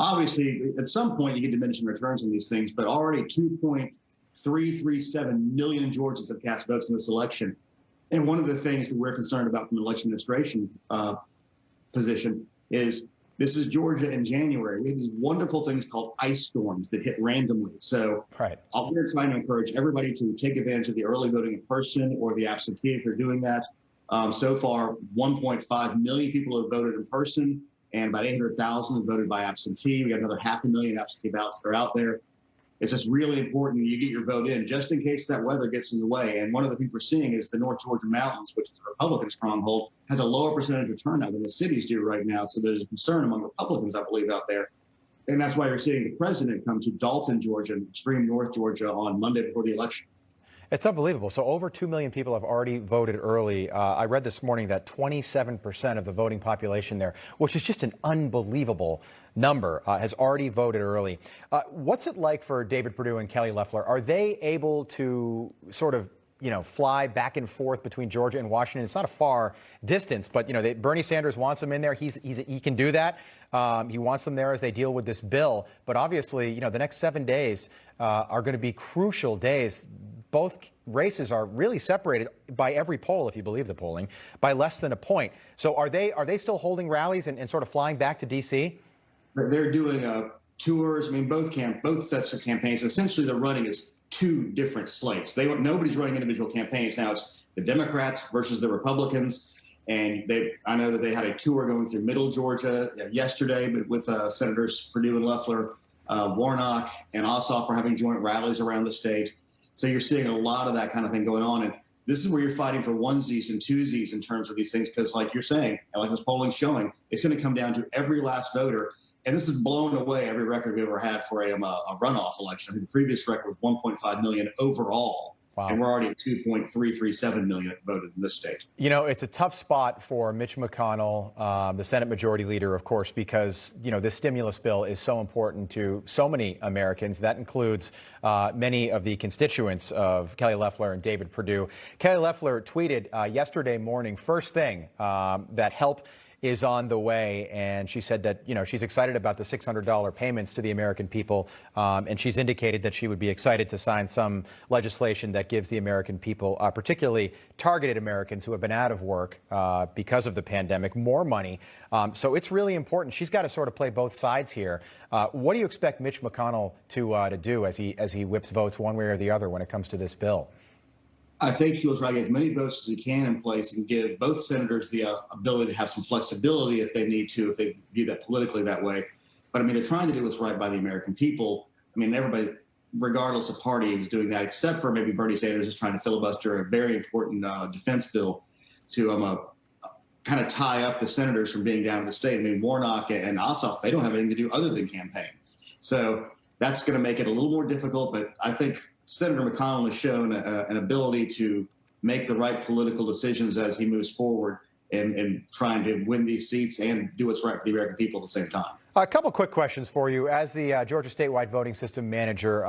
Obviously, at some point you get diminishing returns on these things, but already 2.337 million Georgians have cast votes in this election. And one of the things that we're concerned about from the election administration position is this is Georgia in January. We have these wonderful things called ice storms that hit randomly. So we're trying to encourage everybody to take advantage of the early voting in person or the absentee if you're doing that. So far, 1.5 million people have voted in person, and about 800,000 have voted by absentee. We got another 500,000 absentee ballots that are out there. It's just really important you get your vote in just in case that weather gets in the way. And one of the things we're seeing is the North Georgia mountains, which is a Republican stronghold, has a lower percentage of turnout than the cities do right now. So there's a concern among Republicans, I believe, out there. And that's why you're seeing the president come to Dalton, Georgia, and extreme North Georgia on Monday before the election. It's unbelievable. So over 2 million people have already voted early. I read this morning that 27% of the voting population there, which is just an unbelievable number, has already voted early. What's it like for David Perdue and Kelly Loeffler? Are they able to sort of, fly back and forth between Georgia and Washington? It's not a far distance, but, Bernie Sanders wants them in there. He can do that. He wants them there as they deal with this bill. But obviously, the next 7 days are going to be crucial days. Both races are really separated by every poll, if you believe the polling, by less than a point. So are they still holding rallies and sort of flying back to D.C.? They're doing tours. I mean, both sets of campaigns. Essentially, they're running as two different slates. Nobody's running individual campaigns now. It's the Democrats versus the Republicans. And I know that they had a tour going through Middle Georgia yesterday, but with Senators Perdue and Loeffler, Warnock and Ossoff are having joint rallies around the state. So you're seeing a lot of that kind of thing going on. And this is where you're fighting for onesies and twosies in terms of these things, because like you're saying, and like this polling's showing, it's going to come down to every last voter. And this has blown away every record we've ever had for a runoff election. I think the previous record was 1.5 million overall. Wow. And we're already at 2.337 million voted in this state. It's a tough spot for Mitch McConnell, the Senate Majority Leader, of course, because, this stimulus bill is so important to so many Americans. That includes many of the constituents of Kelly Loeffler and David Perdue. Kelly Loeffler tweeted yesterday morning, first thing, that help is on the way, and she said that she's excited about the $600 payments to the American people, and she's indicated that she would be excited to sign some legislation that gives the American people, particularly targeted Americans who have been out of work because of the pandemic, more money. So it's really important. She's got to sort of play both sides here. What do you expect Mitch McConnell to do as he whips votes one way or the other when it comes to this bill? I think he'll try to get as many votes as he can in place and give both senators the ability to have some flexibility if they need to, if they view that politically that way. But I mean, they're trying to do what's right by the American people. I mean, everybody, regardless of party, is doing that, except for maybe Bernie Sanders is trying to filibuster a very important defense bill to kind of tie up the senators from being down in the state. I mean, Warnock and Ossoff, they don't have anything to do other than campaign. So that's going to make it a little more difficult, but I think Senator McConnell has shown an ability to make the right political decisions as he moves forward and trying to win these seats and do what's right for the American people at the same time. A couple quick questions for you. As the Georgia statewide voting system manager,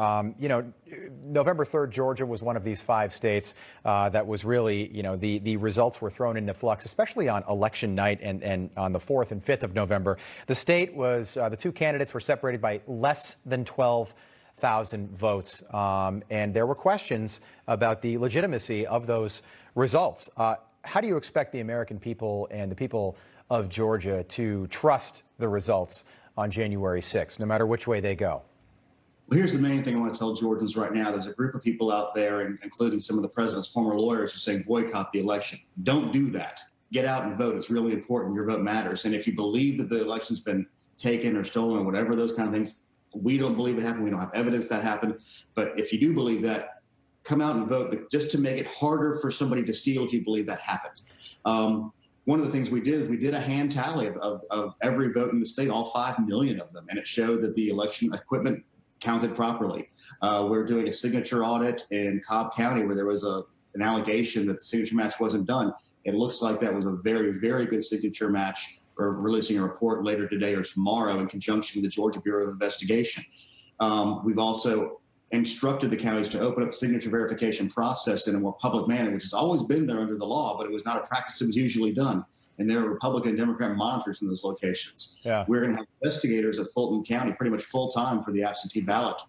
November 3rd, Georgia was one of these 5 states that was really, the results were thrown into flux, especially on election night and on the 4th and 5th of November. The state was, the 2 candidates were separated by less than 12,000 votes, and there were questions about the legitimacy of those results. How do you expect the American people and the people of Georgia to trust the results on January 6th, no matter which way they go? Well, here's the main thing I want to tell Georgians right now. There's a group of people out there, including some of the president's former lawyers, who are saying boycott the election. Don't do that. Get out and vote. It's really important. Your vote matters. And if you believe that the election's been taken or stolen or whatever, those kind of things, we don't believe it happened. We don't have evidence that happened. But if you do believe that, come out and vote. But just to make it harder for somebody to steal if you believe that happened. One of the things we did is we did a hand tally of every vote in the state, all 5 million of them, and it showed that the election equipment counted properly. We're doing a signature audit in Cobb County where there was an allegation that the signature match wasn't done. It looks like that was a very, very good signature match. We're releasing a report later today or tomorrow in conjunction with the Georgia Bureau of Investigation. We've also instructed the counties to open up a signature verification process in a more public manner, which has always been there under the law, but it was not a practice that was usually done. and there are Republican and Democrat monitors in those locations. Yeah. We're going to have investigators at Fulton County pretty much full time for the absentee ballot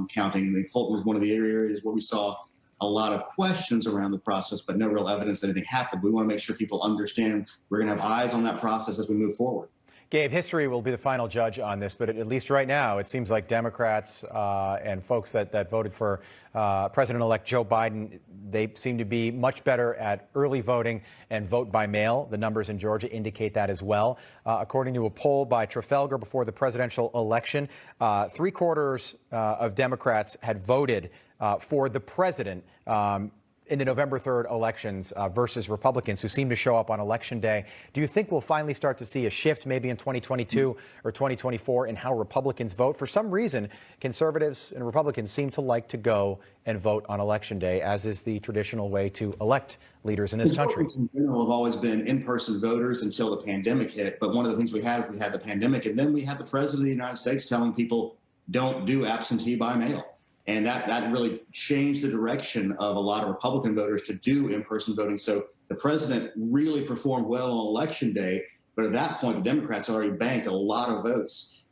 counting. I mean, Fulton was one of the areas where we saw a lot of questions around the process, but no real evidence that anything happened. We want to make sure people understand we're going to have eyes on that process as we move forward. Gabe, history will be the final judge on this, but at least right now, it seems like Democrats and folks that voted for President-elect Joe Biden, they seem to be much better at early voting and vote by mail. The numbers in Georgia indicate that as well. According to a poll by Trafalgar before the presidential election, 3/4 of Democrats had voted for the president in the November 3rd elections versus Republicans who seem to show up on Election Day. Do you think we'll finally start to see a shift maybe in 2022 or 2024 in how Republicans vote? For some reason, conservatives and Republicans seem to like to go and vote on Election Day, as is the traditional way to elect leaders in this country. Conservatives in general have always been in-person voters until the pandemic hit. But one of the things we had the pandemic, and then we had the president of the United States telling people, don't do absentee by mail. And that really changed the direction of a lot of Republican voters to do in-person voting. So the president really performed well on Election Day. But at that point, the Democrats already banked a lot of votes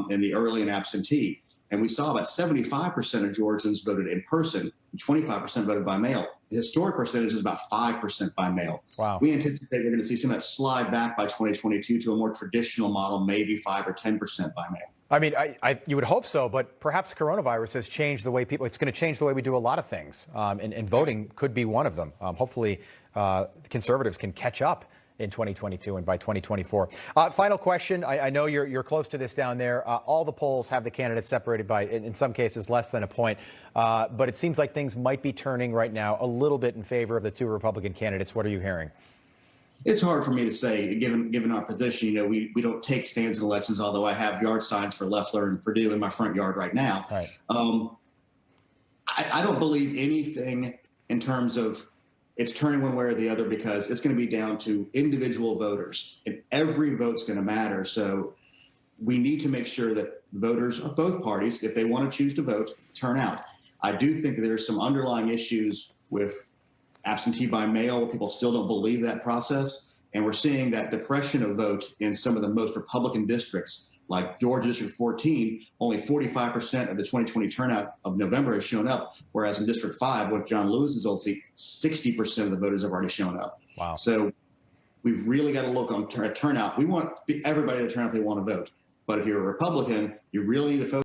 in the early and absentee. And we saw about 75% of Georgians voted in person and 25% voted by mail. The historic percentage is about 5% by mail. Wow. We anticipate we're going to see some of that slide back by 2022 to a more traditional model, maybe 5 or 10% by mail. I mean, you would hope so, but perhaps coronavirus has changed the way it's going to change the way we do a lot of things, and voting could be one of them. Hopefully, conservatives can catch up in 2022 and by 2024. Final question. I know you're close to this down there. All the polls have the candidates separated by, in some cases, less than a point. But it seems like things might be turning right now a little bit in favor of the two Republican candidates. What are you hearing? It's hard for me to say, given our position. You know, we don't take stands in elections, although I have yard signs for Loeffler and Purdue in my front yard right now. Right. I don't believe anything in terms of it's turning one way or the other, because it's going to be down to individual voters, and every vote's going to matter. So we need to make sure that voters of both parties, if they want to choose to vote, turn out. I do think there's some underlying issues with absentee by mail where people still don't believe that process. And we're seeing that depression of vote in some of the most Republican districts, like Georgia District 14. Only 45% of the 2020 turnout of November has shown up, whereas in District 5, what John Lewis's old seat, 60% of the voters have already shown up. Wow. So we've really got to look on turnout. We want everybody to turn out if they want to vote. But if you're a Republican, you really need to focus